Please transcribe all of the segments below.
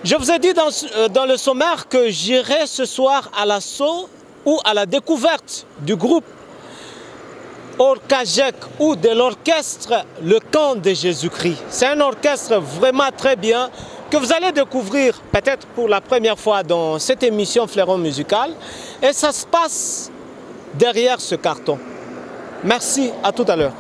Je vous ai dit dans le sommaire que j'irai ce soir à l'assaut ou à la découverte du groupe Orcagec ou de l'orchestre Le Camp de Jésus-Christ. C'est un orchestre vraiment très bien que vous allez découvrir peut-être pour la première fois dans cette émission Fleuron Musical. Et ça se passe derrière ce carton. Merci, à tout à l'heure.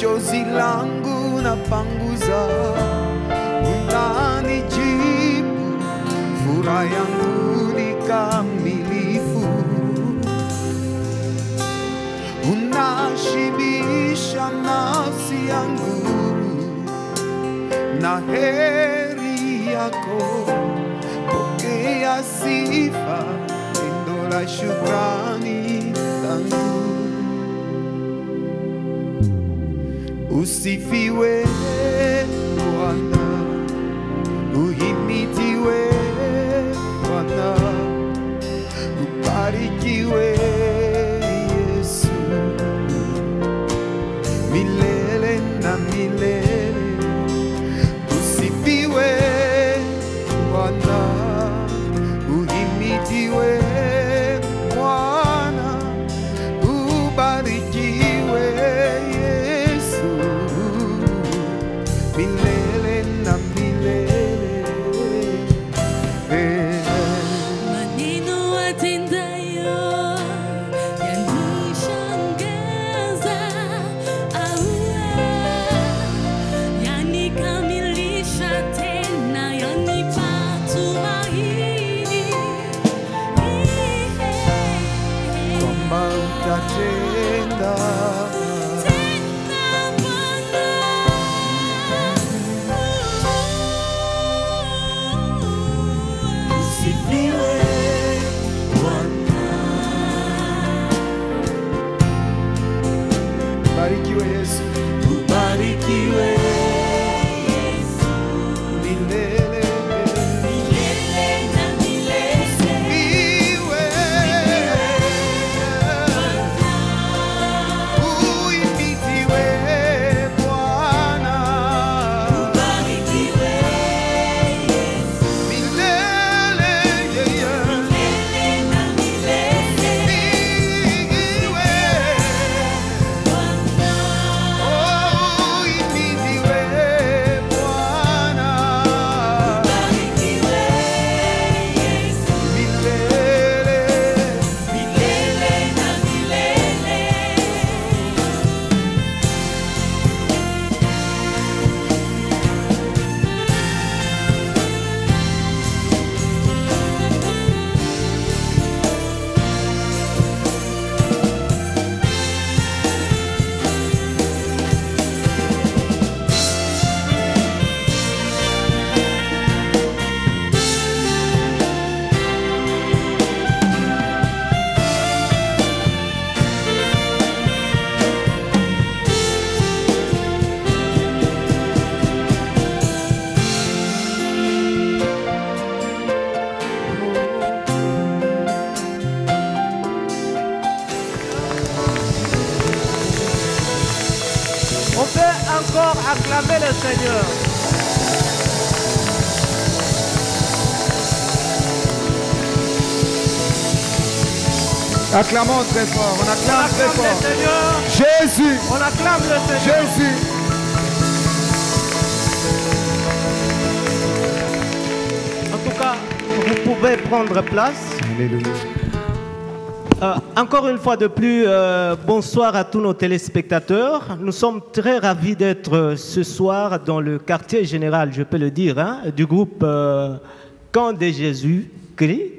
Chozi langu na panguza, unanijibu, furaha yangu ni kamilifu, unashibisha nafsi yangu na heri yako, pokea sifa, pendo la shukrani langu. Usifiwe Bwana, uhimidiwe Bwana, ubarikiwe Yesu, milele na milele. Usifiwe Bwana, uhimidiwe Bwana, ubarikiwe milele na milele. Maneno atendayo yanishangaza, yanikamilisha tena, yanipa tumaini kwamba utatenda. Ubarikiwe Yesu, ubarikiwe Yesu, milele milele na milele. Usifiwe uhimidiwe Bwana, ubarikiwe Yesu, milele milele na milele. Usifiwe oh, uhimidiwe encore acclamer le Seigneur. Acclamons très fort, on On acclame très acclame fort. le Seigneur. Jésus, On acclame le Seigneur. Jésus. En tout cas, vous pouvez prendre place. Alléluia. Encore une fois de plus, bonsoir à tous nos téléspectateurs. Nous sommes très ravis d'être ce soir dans le quartier général, je peux le dire, hein, du groupe Camp de Jésus-Christ.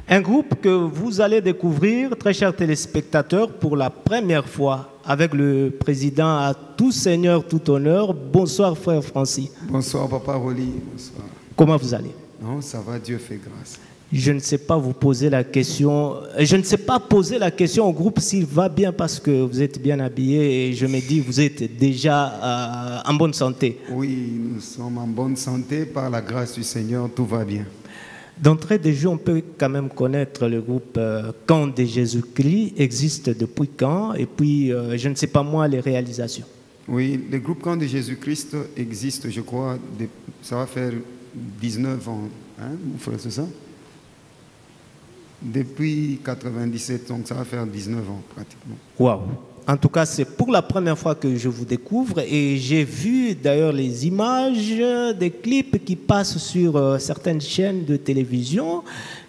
Un groupe que vous allez découvrir, très chers téléspectateurs, pour la première fois avec le président à tout seigneur, tout honneur. Bonsoir frère Francis. Bonsoir Papa Roli. Bonsoir. Comment vous allez? Non, ça va, Dieu fait grâce. Je ne sais pas vous poser la question. Je ne sais pas poser la question au groupe s'il va bien parce que vous êtes bien habillé et je me dis vous êtes déjà en bonne santé. Oui, nous sommes en bonne santé par la grâce du Seigneur, tout va bien. D'entrée de jeu, on peut quand même connaître le groupe Camp de Jésus-Christ existe depuis quand et puis je ne sais pas moi les réalisations. Oui, le groupe Camp de Jésus-Christ existe, je crois, ça va faire 19 ans, hein, mon frère, c'est ça? Depuis 97, donc ça va faire 19 ans pratiquement. Waouh! En tout cas, c'est pour la première fois que je vous découvre et j'ai vu d'ailleurs les images des clips qui passent sur certaines chaînes de télévision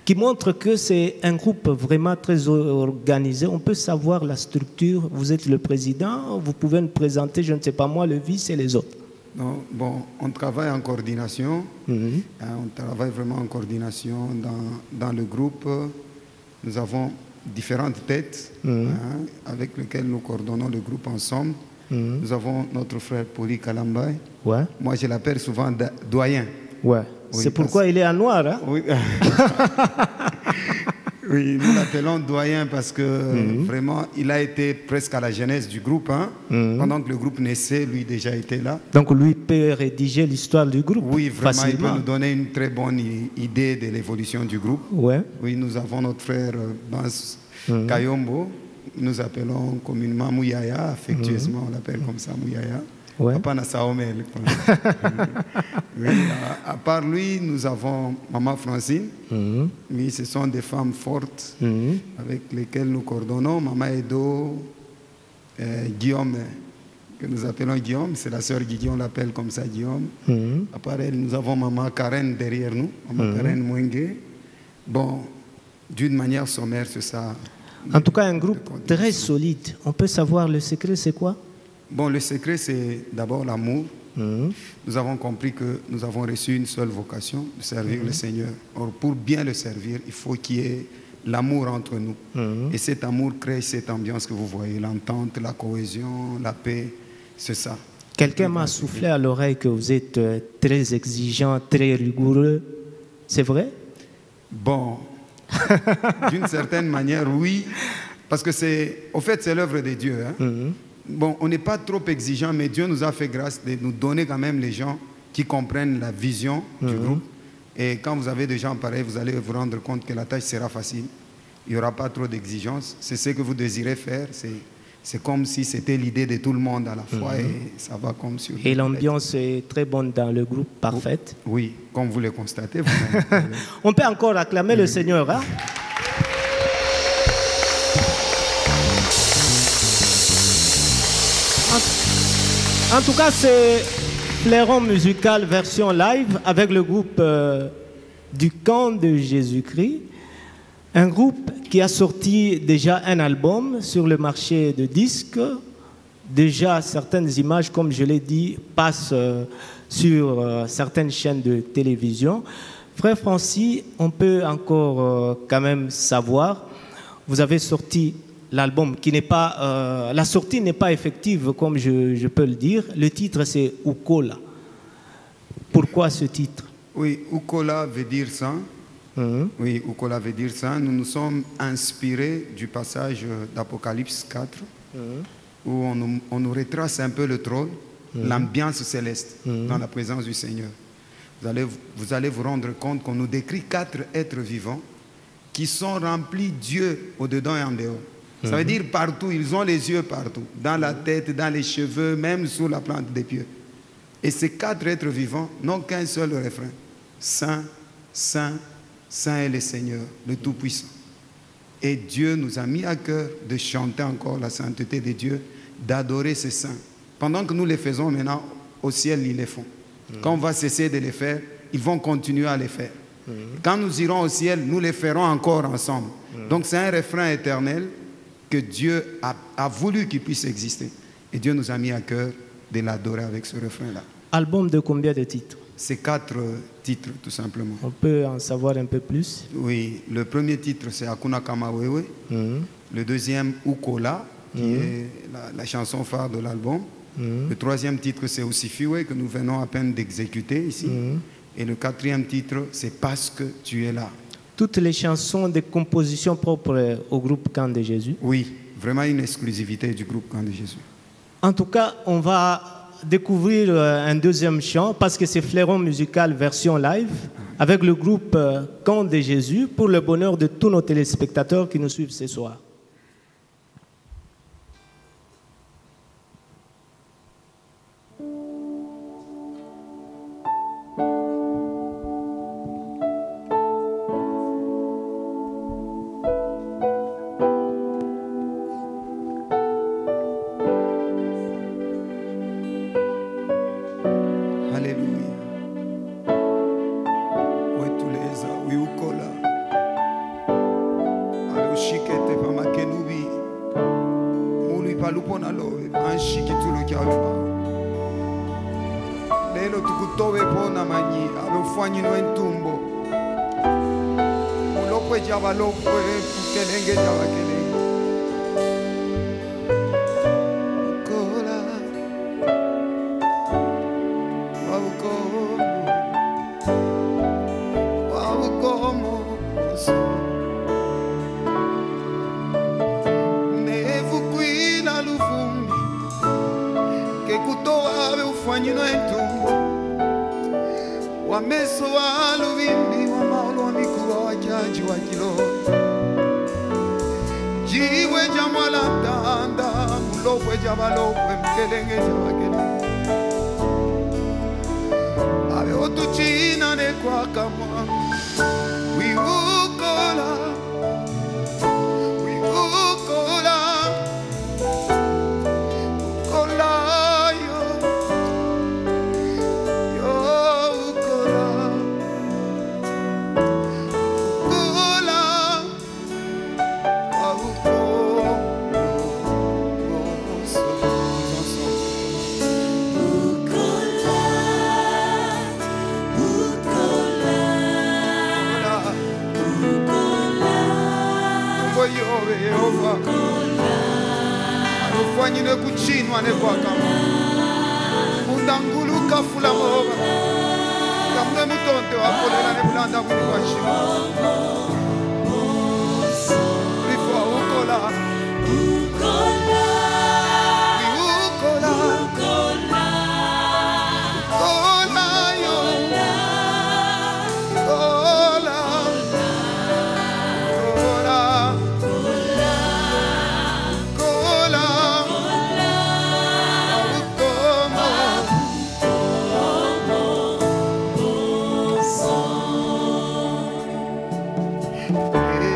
qui montrent que c'est un groupe vraiment très organisé. On peut savoir la structure. Vous êtes le président, vous pouvez nous présenter, je ne sais pas moi, le vice et les autres. Non, bon, on travaille en coordination. Mhm. On travaille vraiment en coordination dans le groupe. Nous avons différentes têtes avec lesquelles nous coordonnons le groupe ensemble. Nous avons notre frère Poli Kalambay. Ouais, Moi, je l'appelle souvent doyen. ouais. Oui, C'est pourquoi il est en noir, hein? Oui. Oui, nous l'appelons doyen parce que vraiment, il a été presque à la genèse du groupe. Hein. Pendant que le groupe naissait, lui déjà était là. Donc lui peut rédiger l'histoire du groupe Oui, vraiment, facilement. il peut nous donner une très bonne idée de l'évolution du groupe. Ouais. Oui, nous avons notre frère Bans Kayombo. Nous appelons communément Mouyaya, affectueusement on l'appelle comme ça, Mouyaya. Ouais. Papa Nassaomel. Oui, à part lui, nous avons Maman Francine. Oui, ce sont des femmes fortes avec lesquelles nous coordonnons. Maman Edo, Guillaume, que nous appelons Guillaume, c'est la sœur Guigui, on l'appelle comme ça Guillaume. À part elle, nous avons Maman Karen derrière nous, Maman Karen Mwenge. Bon, d'une manière sommaire, c'est ça. En tout cas, un groupe très solide. On peut savoir le secret, c'est quoi? Bon, le secret, c'est d'abord l'amour. Nous avons compris que nous avons reçu une seule vocation, de servir le Seigneur. Or, pour bien le servir, il faut qu'il y ait l'amour entre nous. Et cet amour crée cette ambiance que vous voyez, l'entente, la cohésion, la paix, c'est ça. Quelqu'un m'a soufflé à l'oreille que vous êtes très exigeant, très rigoureux. C'est vrai? Bon, d'une certaine manière, oui, parce que au fait, c'est l'œuvre de Dieu. Hein. Bon, on n'est pas trop exigeant, mais Dieu nous a fait grâce de nous donner quand même les gens qui comprennent la vision du groupe. Et quand vous avez des gens pareils, vous allez vous rendre compte que la tâche sera facile. Il n'y aura pas trop d'exigences. C'est ce que vous désirez faire. C'est comme si c'était l'idée de tout le monde à la fois et ça va comme sur... Et l'ambiance est très bonne dans le groupe, parfaite. Oui, comme vous le constatez. Vous On peut encore acclamer le Seigneur, hein? En tout cas, c'est Fleuron Musical version live avec le groupe du Camp de Jésus-Christ. Un groupe qui a sorti déjà un album sur le marché de disques. Déjà, certaines images, comme je l'ai dit, passent sur certaines chaînes de télévision. Frère Francis, on peut encore quand même savoir, vous avez sorti l'album qui n'est pas... la sortie n'est pas effective, comme je peux le dire. Le titre, c'est Ukola. Pourquoi ce titre? Oui, Ukola veut dire ça. Oui, Ukola veut dire ça. Nous nous sommes inspirés du passage d'Apocalypse 4, où on nous retrace un peu le trône, l'ambiance céleste dans la présence du Seigneur. Vous allez vous rendre compte qu'on nous décrit 4 êtres vivants qui sont remplis Dieu au-dedans et en dehors. Ça veut dire partout, ils ont les yeux partout, dans la tête, dans les cheveux, même sous la plante des pieds. Et ces 4 êtres vivants n'ont qu'un seul refrain. Saint, Saint, Saint est le Seigneur, le Tout-Puissant. Et Dieu nous a mis à cœur de chanter encore la sainteté de Dieu, d'adorer ces saints. Pendant que nous les faisons maintenant, au ciel, ils les font. Quand on va cesser de les faire, ils vont continuer à les faire. Quand nous irons au ciel, nous les ferons encore ensemble. Donc c'est un refrain éternel que Dieu a voulu qu'il puisse exister. Et Dieu nous a mis à cœur de l'adorer avec ce refrain-là. Album de combien de titres? C'est 4 titres, tout simplement. On peut en savoir un peu plus? Oui, le premier titre, c'est Hakuna Kama Wewe. Le deuxième, Ukola, qui est la chanson phare de l'album. Le troisième titre, c'est Usifiwe, que nous venons à peine d'exécuter ici. Et le quatrième titre, c'est Parce que tu es là. Toutes les chansons de composition propres au groupe Camp de Jésus? Oui, vraiment une exclusivité du groupe Camp de Jésus. En tout cas, on va découvrir un deuxième chant parce que c'est Fleuron Musical version live avec le groupe Camp de Jésus pour le bonheur de tous nos téléspectateurs qui nous suivent ce soir.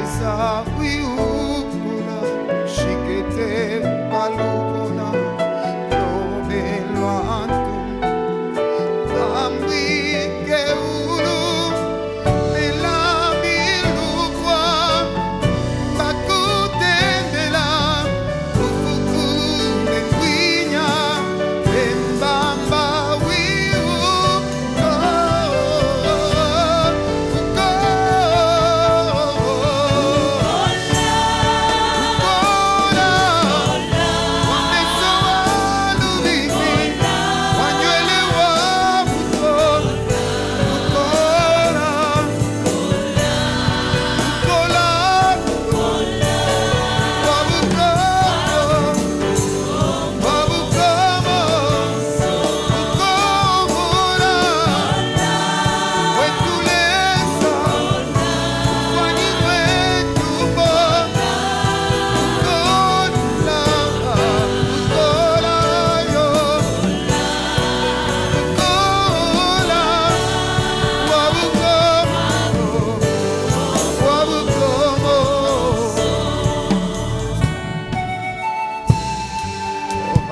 Esa wiukula shikete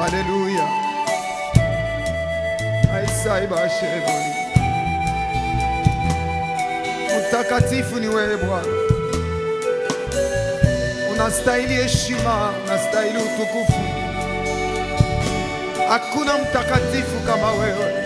Alléluia. Aisai basheboni. Mtakatifu ni wewe Bwana. Unastahili heshima, unastahili utukufu. Hakuna mtakatifu kama wewe.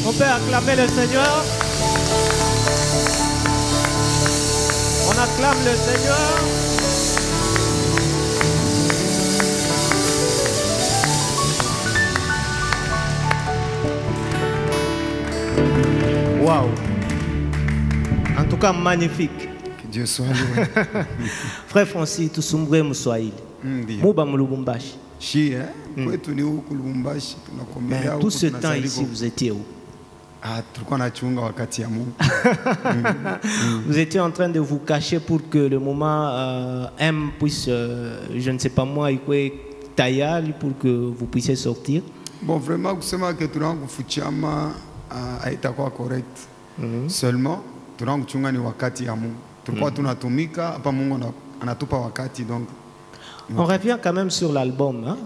On peut acclamer le Seigneur. On acclame le Seigneur. Waouh. En tout cas, magnifique. Que Dieu soit loué. Frère Francis, tout sombre Moussoaïl. Mouba Moulubumbashi. Mais tout ce temps ici, vous étiez où? Vous étiez en train de vous cacher pour que le moment M puisse, je ne sais pas moi, tailler pour que vous puissiez sortir. Bon, vraiment, vous savez que tout le monde a été correct. Seulement, tout le monde a été wakati ya Mungu. Tulikuwa tunatumika hapa, Mungu anatupa wakati donc. On revient quand même sur l'album. Hein?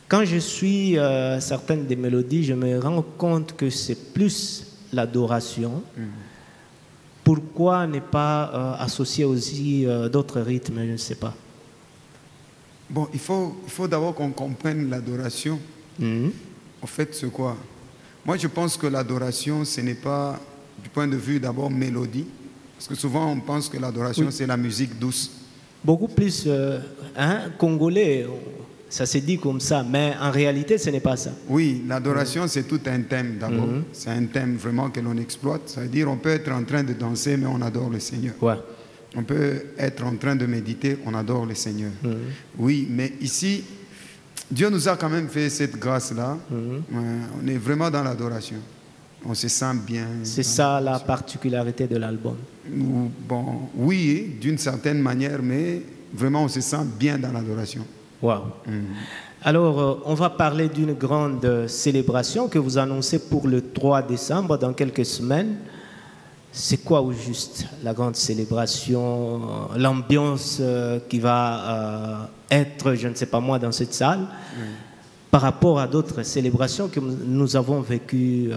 Quand je suis certaines des mélodies, je me rends compte que c'est plus l'adoration. Pourquoi ne pas associer aussi d'autres rythmes? Je ne sais pas. Bon, il faut d'abord qu'on comprenne l'adoration. En fait, c'est quoi? Moi, je pense que l'adoration, ce n'est pas du point de vue d'abord mélodie. Parce que souvent, on pense que l'adoration, c'est la musique douce. Beaucoup plus congolais, ça se dit comme ça, mais en réalité, ce n'est pas ça. Oui, l'adoration, c'est tout un thème d'abord. C'est un thème vraiment que l'on exploite. Ça veut dire on peut être en train de danser, mais on adore le Seigneur. Ouais. On peut être en train de méditer, on adore le Seigneur. Oui, mais ici, Dieu nous a quand même fait cette grâce-là. On est vraiment dans l'adoration. On se sent bien. C'est ça la particularité de l'album. Bon, oui, d'une certaine manière, mais vraiment on se sent bien dans l'adoration. Wow. Alors, on va parler d'une grande célébration que vous annoncez pour le 3 décembre, dans quelques semaines. C'est quoi au juste la grande célébration, l'ambiance qui va être, je ne sais pas moi, dans cette salle, par rapport à d'autres célébrations que nous avons vécues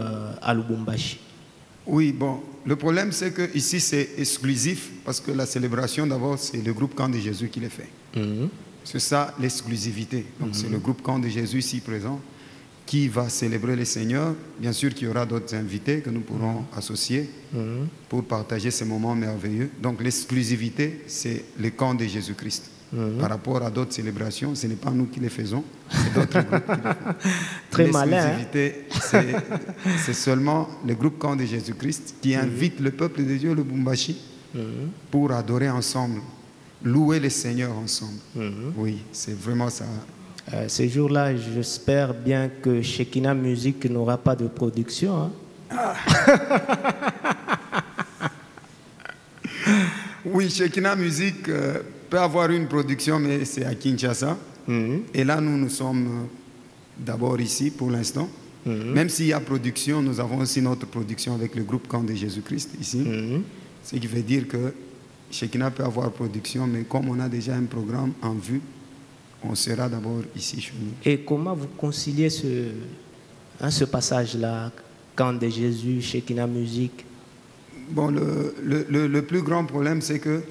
à Lubumbashi? Oui, bon, le problème c'est que ici c'est exclusif parce que la célébration d'abord c'est le groupe Camp de Jésus qui le fait. C'est ça l'exclusivité. Donc c'est le groupe Camp de Jésus ici présent qui va célébrer le Seigneur. Bien sûr qu'il y aura d'autres invités que nous pourrons associer pour partager ces moments merveilleux. Donc l'exclusivité, c'est le camp de Jésus-Christ. Par rapport à d'autres célébrations, ce n'est pas nous qui les faisons, c'est d'autres groupes qui les font. Très malin. L'exclusivité, c'est seulement le groupe camp de Jésus-Christ qui invite le peuple de Dieu, le Lubumbashi, pour adorer ensemble, louer le Seigneur ensemble. Oui, c'est vraiment ça. Ces jours-là, j'espère bien que Shekinah Music n'aura pas de production. Oui, Shekinah Music peut avoir une production, mais c'est à Kinshasa. Et là, nous sommes d'abord ici pour l'instant. Même s'il y a production, nous avons aussi notre production avec le groupe Camp de Jésus-Christ ici. Ce qui veut dire que Shekinah peut avoir production, mais comme on a déjà un programme en vue, on sera d'abord ici chez nous. Et comment vous conciliez ce passage-là, Camp de Jésus, Shekinah Music? Bon, le plus grand problème, c'est que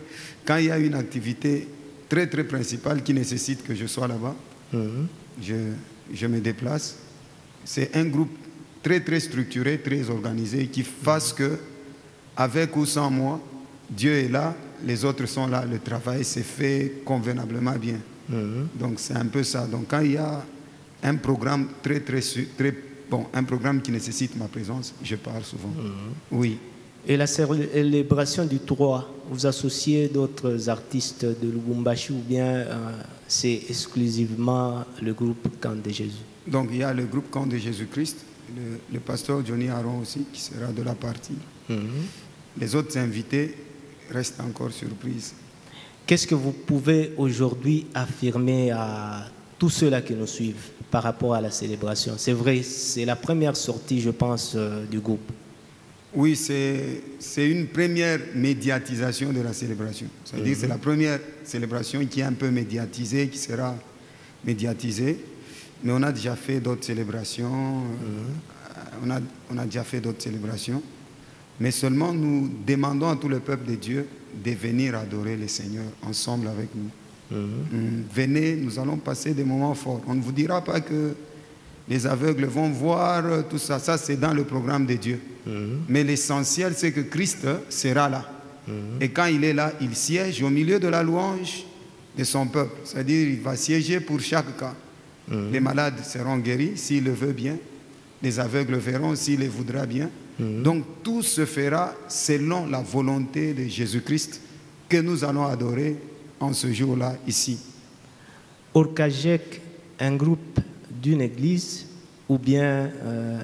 quand il y a une activité très très principale qui nécessite que je sois là-bas, je me déplace. C'est un groupe très très structuré, très organisé, qui fasse que, avec ou sans moi, Dieu est là, les autres sont là, le travail s'est fait convenablement bien. Donc c'est un peu ça. Donc quand il y a un programme très bon, un programme qui nécessite ma présence, je parle souvent. Oui. Et la célébration du 3, vous associez d'autres artistes de Lubumbashi ou bien c'est exclusivement le groupe Camp de Jésus? Donc il y a le groupe Camp de Jésus-Christ, le pasteur Johnny Aaron aussi qui sera de la partie. Les autres invités restent encore surprises. Qu'est-ce que vous pouvez aujourd'hui affirmer à tous ceux-là qui nous suivent par rapport à la célébration? C'est vrai, c'est la première sortie, je pense, du groupe. Oui, c'est une première médiatisation de la célébration. C'est-à-dire que c'est la première célébration qui est un peu médiatisée, qui sera médiatisée. Mais on a déjà fait d'autres célébrations. On a déjà fait d'autres célébrations. Mais seulement nous demandons à tout le peuple de Dieu de venir adorer le Seigneur ensemble avec nous. Venez, nous allons passer des moments forts. On ne vous dira pas que les aveugles vont voir tout ça. Ça, c'est dans le programme de Dieu. Mais l'essentiel, c'est que Christ sera là. Et quand il est là, il siège au milieu de la louange de son peuple. C'est-à-dire qu'il va siéger pour chaque cas. Les malades seront guéris s'il le veut bien. Les aveugles verront s'il le voudra bien. Donc tout se fera selon la volonté de Jésus-Christ que nous allons adorer en ce jour-là ici. Orkajek, un groupe d'une église ou bien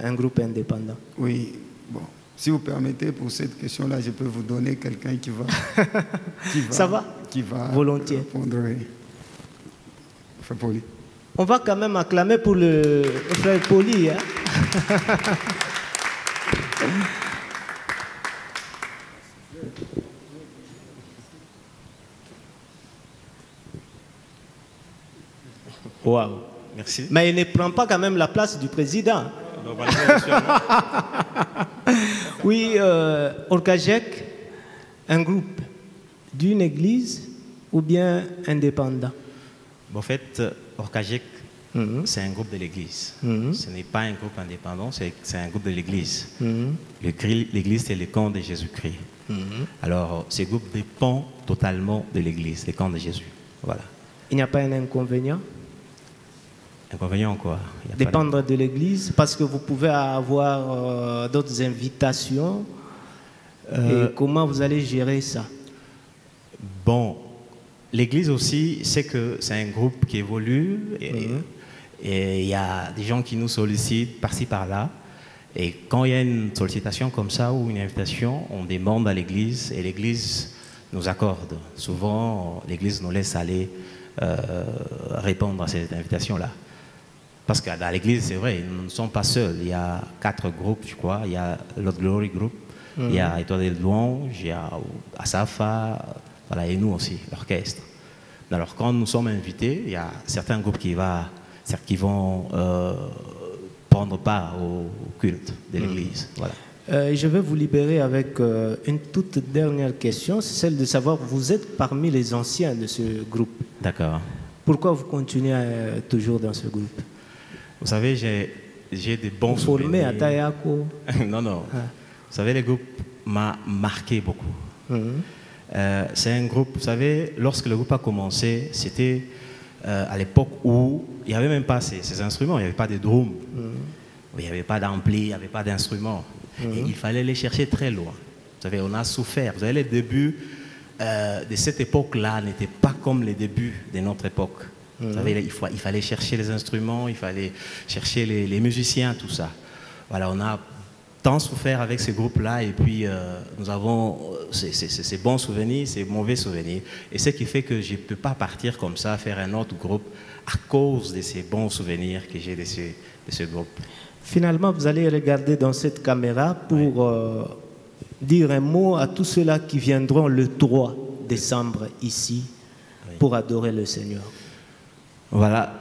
un groupe indépendant? Oui, bon, si vous permettez, pour cette question-là, je peux vous donner quelqu'un qui va, Ça va? Qui va volontiers répondre. Frère Poli. On va quand même acclamer pour le frère Poli. Hein? Waouh. Merci. Mais il ne prend pas quand même la place du président. Donc, voilà, oui, Orkajek, un groupe d'une église ou bien indépendant? En fait, Orkajek, c'est un groupe de l'église. Ce n'est pas un groupe indépendant, c'est un groupe de l'église. L'église, c'est le camp de Jésus-Christ. Alors, ce groupe dépend totalement de l'église, le camp de Jésus. Voilà. Il n'y a pas un inconvénient? Inconvénient quoi? Dépendre de l'église, parce que vous pouvez avoir d'autres invitations. Et comment vous allez gérer ça? Bon, l'église aussi, c'est que c'est un groupe qui évolue. Et il y a des gens qui nous sollicitent par-ci, par-là. Et quand il y a une sollicitation comme ça ou une invitation, on demande à l'église et l'église nous accorde. Souvent, l'église nous laisse aller répondre à cette invitation-là. Parce que dans l'église, c'est vrai, nous ne sommes pas seuls. Il y a 4 groupes, je crois. Il y a Lord Glory Group, il y a Étoile de Louange, il y a Asafa, voilà, et nous aussi, l'orchestre. Alors, quand nous sommes invités, il y a certains groupes qui vont prendre part au culte de l'église. Voilà. Je vais vous libérer avec une toute dernière question, c'est celle de savoir, vous êtes parmi les anciens de ce groupe. D'accord. Pourquoi vous continuez toujours dans ce groupe? Vous savez, j'ai des bons vous formez souvenirs. à Tayako? Non, non. Ah. Vous savez, le groupe m'a marqué beaucoup. C'est un groupe, vous savez, lorsque le groupe a commencé, c'était à l'époque où il n'y avait même pas ces instruments, il n'y avait pas de drums, il n'y avait pas d'ampli, il n'y avait pas d'instruments. Et il fallait les chercher très loin. Vous savez, on a souffert. Vous savez, les débuts de cette époque-là n'étaient pas comme les débuts de notre époque. Vous savez, il fallait chercher les instruments, il fallait chercher les musiciens, tout ça. Voilà, on a tant souffert avec ce groupe-là et puis nous avons ces bons souvenirs, ces mauvais souvenirs. Et ce qui fait que je ne peux pas partir comme ça, faire un autre groupe à cause de ces bons souvenirs que j'ai de ce groupe. Finalement, vous allez regarder dans cette caméra pour dire un mot à tous ceux-là qui viendront le 3 décembre ici pour adorer le Seigneur. Voilà.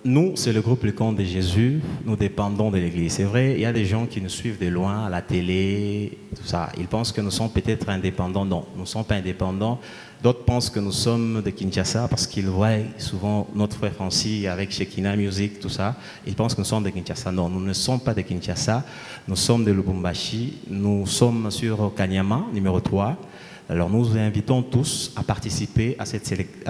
Nous, c'est le groupe Le Camp de Jésus. Nous dépendons de l'Église. C'est vrai, il y a des gens qui nous suivent de loin, à la télé, tout ça. Ils pensent que nous sommes peut-être indépendants. Non, nous ne sommes pas indépendants. D'autres pensent que nous sommes de Kinshasa parce qu'ils voient souvent notre frère Francis avec Shekinah Music, tout ça. Ils pensent que nous sommes de Kinshasa. Non, nous ne sommes pas de Kinshasa. Nous sommes de Lubumbashi. Nous sommes sur Kanyama, numéro 3. Alors nous vous invitons tous à participer à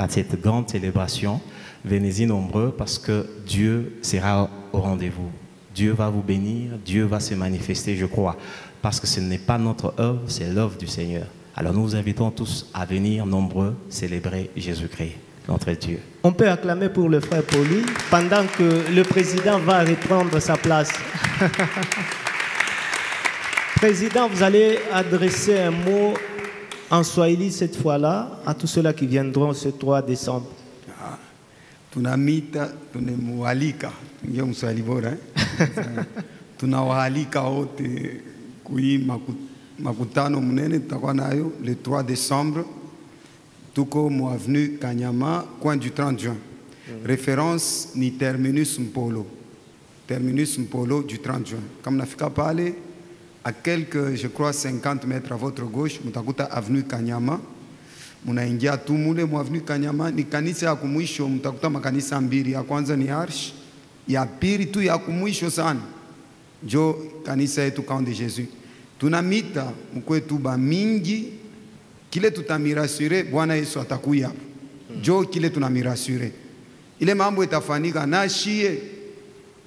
cette grande célébration. Venez-y nombreux parce que Dieu sera au rendez-vous. Dieu va vous bénir, Dieu va se manifester, je crois. Parce que ce n'est pas notre œuvre, c'est l'œuvre du Seigneur. Alors nous vous invitons tous à venir nombreux célébrer Jésus-Christ, notre Dieu. On peut acclamer pour le frère Poli pendant que le président va reprendre sa place. Président, vous allez adresser un mot en Swahili cette fois-là à tous ceux-là qui viendront ce 3 décembre. Tunamita, tunamualika, ndio Mswahili bora. Tunawaalika wote kui makutano mnene tutakuwa nayo le 3 décembre. Tuko mu avenue Kanyama, coin du 30 juin. Référence ni terminus Mpolo. Terminus Mpolo du 30 juin. Comme nafika pale, à quelques, je crois, 50 mètres à votre gauche, mutakuta avenue Kanyama. Munaingia tu mule mu avenue Kanyama, ni kanisa ya kumwisho, mtakuta makanisa mbili. Ya kwanza ni Arsh, ya pili tu ya kumwisho sana. Jo kanisa yetu Camp de Jésus. Tunamita mkwetu ba mingi, kile tutamirasure, Bwana Yesu atakuya hapo. Jo kile tunamirasure. Ile mambo itafanyika na shie,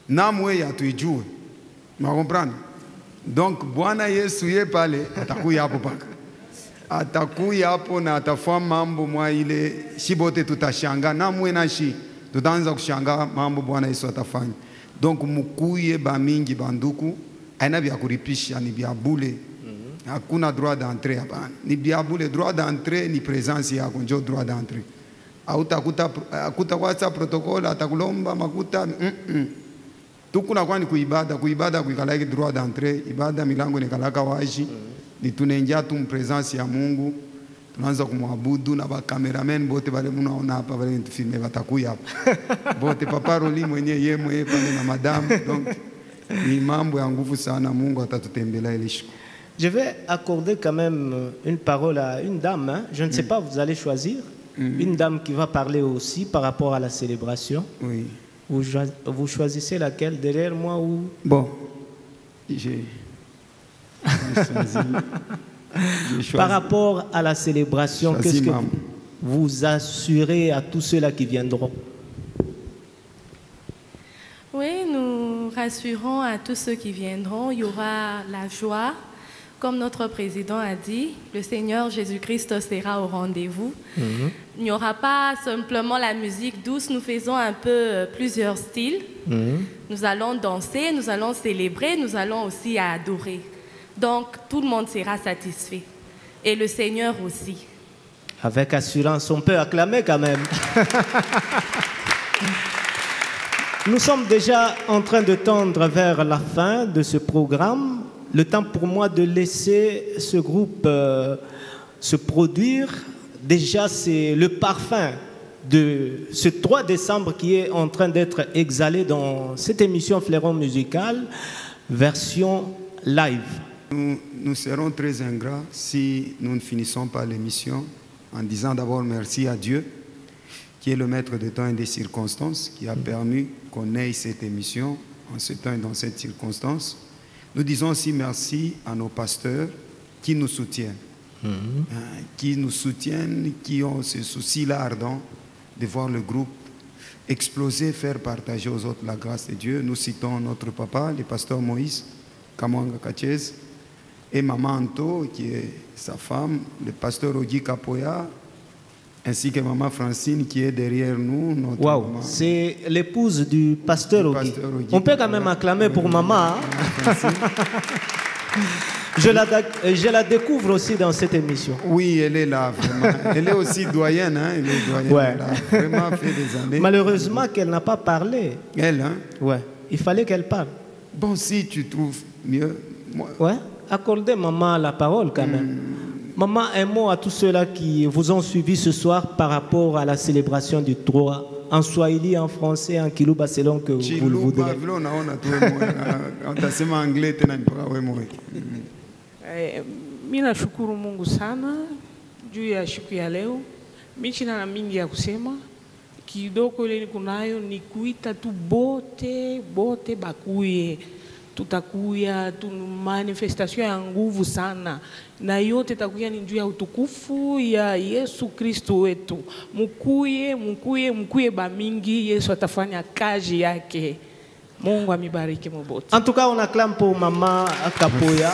na mwe ya tuijue. Mwakomprana? Donc Bwana Yesu ye pale atakuya hapo paka. Atakuya hapo na atafanya mambo mwa ile shibote tutashanga na mwe na shi tutaanza kushanga mambo Bwana Yesu atafanya. Donc mukuye ba mingi banduku aina vya kuripisha ni vya bule. Hakuna droit d'entrée hapana. Ni vya bule, droit d'entrée ni présence yako ndio droit d'entrée. Hautakuta kwa sa protocole atakulomba makuta tukuna kwani kuibada kuikalaki droit d'entrée, ibada milango ni kalaka waji. Ni tunaingia tu presence ya Mungu, tunaanza kumwabudu na ba cameraman bote wale mnaona hapa wale filme watakuya hapa. Bote papa Roli mwenyewe yeye pale na madame, donc ni mambo ya nguvu sana. Mungu atatutembelea ile siku. Je vais accorder quand même une parole à une dame, hein. Je ne sais pas, vous allez choisir une dame qui va parler aussi par rapport à la célébration. Oui. Vous choisissez laquelle, derrière moi ou... Bon, j'ai par rapport à la célébration, qu'est-ce que vous assurez à tous ceux-là qui viendront? Oui, nous rassurons à tous ceux qui viendront, il y aura la joie. Comme notre président a dit, le Seigneur Jésus-Christ sera au rendez-vous. Il n'y aura pas simplement la musique douce, nous faisons un peu plusieurs styles. Nous allons danser, nous allons célébrer, nous allons aussi adorer. Donc tout le monde sera satisfait. Et le Seigneur aussi. Avec assurance, on peut acclamer quand même. Nous sommes déjà en train de tendre vers la fin de ce programme. Le temps pour moi de laisser ce groupe se produire. Déjà, c'est le parfum de ce 3 décembre qui est en train d'être exhalé dans cette émission Fleuron Musical, version live. Nous serons très ingrats si nous ne finissons pas l'émission en disant d'abord merci à Dieu, qui est le maître des temps et des circonstances, qui a permis qu'on ait cette émission en ce temps et dans cette circonstance. Nous disons aussi merci à nos pasteurs qui nous soutiennent, qui ont ce souci-là ardent de voir le groupe exploser, faire partager aux autres la grâce de Dieu. Nous citons notre papa, le pasteur Moïse Kamwanga Kachez, et maman Anto, qui est sa femme, le pasteur Ogi Kapoya, ainsi que maman Francine qui est derrière nous. Waouh, c'est l'épouse du pasteur Ogi. On peut quand même acclamer pour maman. Je la découvre aussi dans cette émission. Oui, elle est là, vraiment. Elle est aussi doyenne, hein? Elle est doyenne. Ouais. Elle a vraiment fait des années. Malheureusement qu'elle n'a pas parlé. Elle, hein? Ouais, il fallait qu'elle parle. Bon, si tu trouves mieux. Moi... Ouais, accordez maman la parole quand même. Maman, un mot à tous ceux-là qui vous ont suivi ce soir par rapport à la célébration du 3, en swahili, en français, en kiluba, selon que vous le voudrez. Mimi nashukuru Mungu sana juu ya siku ya leo. Mimi sina mingi ya kusema. Kidogo ile nikunayo ni kuita tu bote bakuye. Tutakuya tu manifestation ya nguvu sana na yote takuya ni juu ya utukufu ya Yesu Kristo wetu. Mkuye ba mingi, Yesu atafanya kazi yake. Mungu amibariki mobote. En tout cas, on acclame pour maman Kapoya.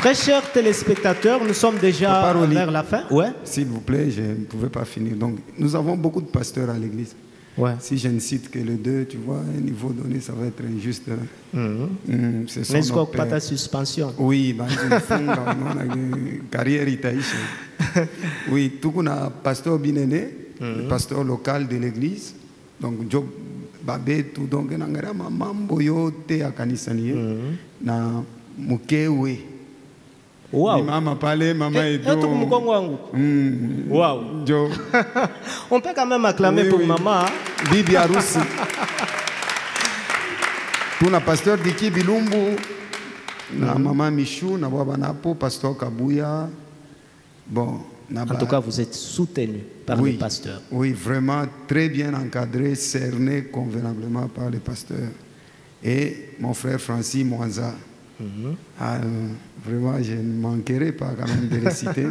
Très chers téléspectateurs, nous sommes déjà vers la fin. Ouais. S'il vous plaît, je ne pouvais pas finir. Donc, nous avons beaucoup de pasteurs à l'église. Ouais. Si je ne cite que les 2, tu vois, à un niveau donné, ça va être injuste. N'est-ce pas ta suspension? Oui, carrière itaïche. Oui, tout le monde a pasteur Binene, le pasteur local de l'église. Donc, Job Babé, tout donc, mambo yote a kanisanie na mukewe. Wow. Maman parlait, maman et tout. Wow. On peut quand même acclamer pour maman. Bibi Arusi. Pour le pasteur Diki Bilumbu, na maman Michou, na Wabanapo, pasteur Kabuya. Bon, en tout cas, vous êtes soutenu par le pasteur. Oui, vraiment très bien encadré, cerné convenablement par le pasteur. Et mon frère Francis Mwanza. Vraiment, je ne manquerai pas quand même de le citer.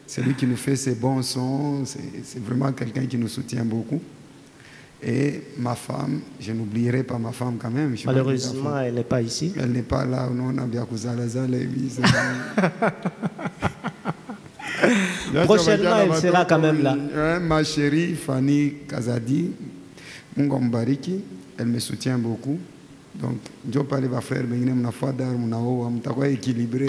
C'est lui qui nous fait ces bons sons. C'est vraiment quelqu'un qui nous soutient beaucoup. Et ma femme, je n'oublierai pas ma femme quand même. Malheureusement, elle n'est pas ici. Elle n'est pas là. On a bien prochainement, elle sera quand même là. Ma chérie Fanny Kazadi, Mungu ambariki, elle me soutient beaucoup. Donc, je parle à frère, mais il faut équilibrer.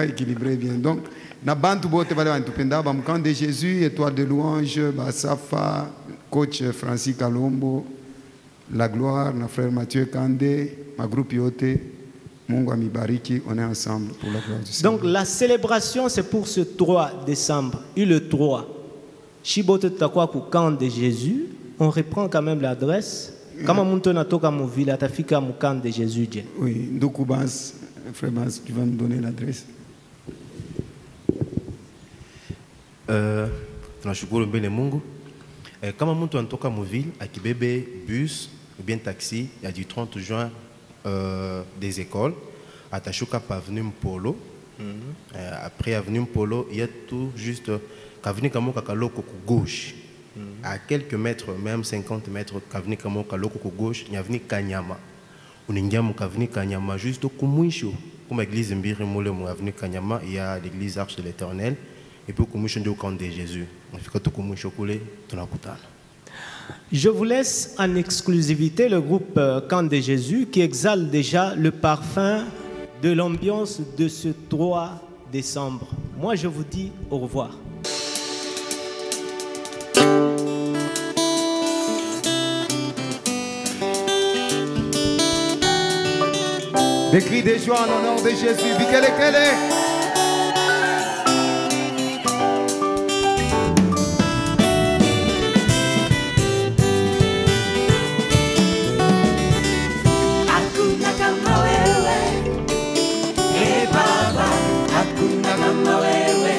Équilibrer bien. Donc, na bantu bote bale bantupenda ba mkan de Jésus, étoile de louange, ba Safa, coach Francis Kalombo, la gloire, na frère Mathieu Kandé, ma groupe yote, Mungu amibariki, on est ensemble pour la gloire du Seigneur. Donc, la célébration, c'est pour ce 3 décembre. Et le 3, Chibote Takwa Koukan de Jésus, on reprend quand même l'adresse. Comment monter natoka muvile atafika mukande de Jésus Dieu. Oui, Ndokubas, frère Bas, tu vas nous donner l'adresse. Tunashukuru mbele Mungu. Kama mtu anatoka muvile akibebe bus ou bien taxi, il y a du 30 juin des écoles atashuka pa avenue Mpolo. Après avenue Mpolo, il y a tout juste avenue Kamoka Kaloko gauche. À quelques mètres, même 50 mètres, Kavni Kamoka Loko gauche, il y a venu Kanyama. On y a Kavni Kanyama juste au Kumwisho. comme l'église Mbiri Moule, avenue Kanyama, il y a l'église Arche de l'Éternel. Et puis, comme je suis au camp de Jésus. Je vous laisse en exclusivité le groupe Camp de Jésus qui exhale déjà le parfum de l'ambiance de ce 3 décembre. Moi, je vous dis au revoir. Des cris de joie en l'honneur de Jésus. Bikelekele. Hakuna kama wewe, Baba, hakuna kama wewe,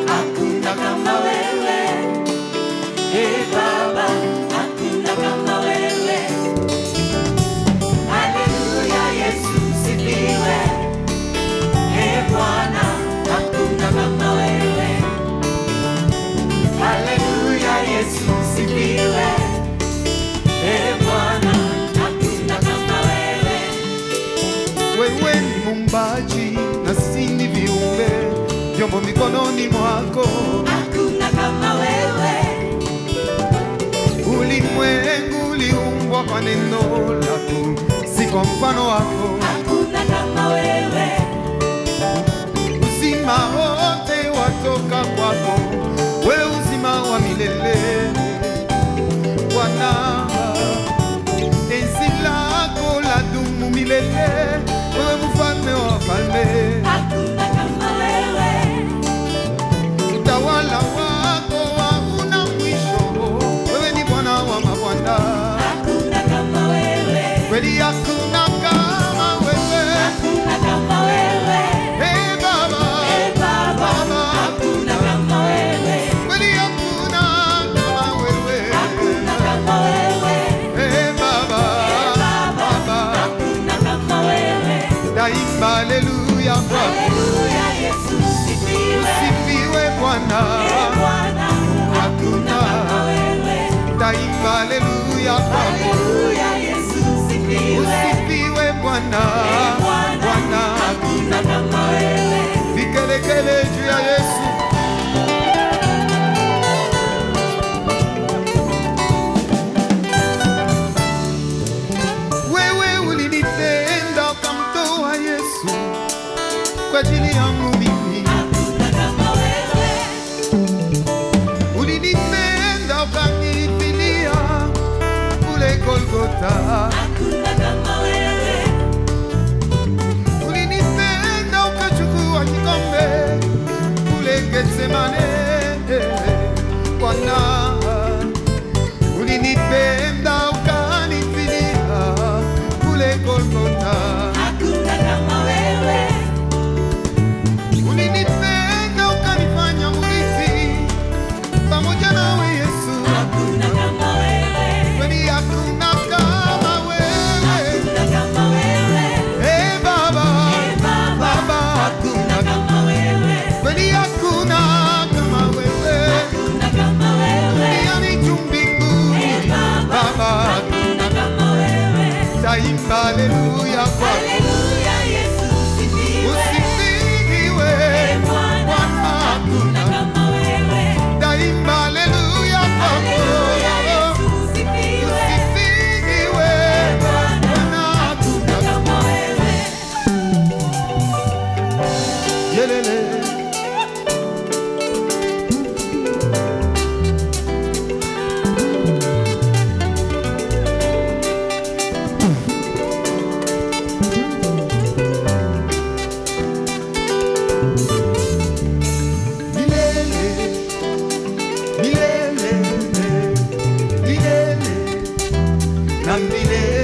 hakuna kama wewe, Baba, hakuna kama wewe. Haleluya, Yesu sifiwe, Bwana, hakuna kama wewe. Haleluya, Yesu sifiwe. Wewe ni muumbaji na sisi ni viumbe, vyombo mikononi mwako. Hakuna kama wewe. Ulimwengu uliumbwa kwa neno lako, si kwa mfano wako. Hakuna kama wewe. Uzima wote watoka kwako, wewe uzima wa milele. Bwana, enzi lako ladumu milele, wewe mfalme wa wafalme. Hakuna kama wewe. Utawala wako hauna mwisho, wewe ni Bwana wa mabwana. Hakuna kama wewe. Kweli hakuna kama wewe. Hakuna kama wewe. Hey Baba, Baba, hakuna kama wewe. kweli hakuna kama wewe. Hakuna kama wewe. Hey Baba, Baba, Hakuna kama wewe. daima haleluya kwako. Haleluya, Yesu sifiwe. Usifiwe Bwana, Bwana, hakuna kama wewe. daima haleluya kwako. Haleluya, Yesu sifiwe. Usifiwe Bwana, Bwana, Hakuna kama wewe. vikelekele juu ya Yesu. Wewe ulinipenda ukamtoa Yesu kwa ajili yangu mimi. Hakuna kama wewe. Ulinipenda ukanifilia kule Golgotha. Hakuna kama wewe. Ulinipenda ukachukua kikombe kule Getsemane. Bwana, ulinipenda ukanifilia kule Golgotha. Hakuna kama wewe. Ulinipenda ukanifanya mrithi pamoja nawe Yesu. Hakuna kama wewe. Kweli hakuna kama wewe. Hakuna kama wewe. Hey Baba, Baba, Hakuna kama wewe. kweli hakuna kama wewe. Hakuna kama wewe. Duniani juu mbinguni. Baba, Hakuna kama wewe. daima haleluya kwako. Haleluya, Yesu sifiwe. Usifiwe Bwana, Hakuna kama wewe. daima haleluya kwako. Haleluya, Yesu sifiwe. Usifiwe Bwana, Hakuna kama wewe. yelele. Milele, milele, milele, na milele.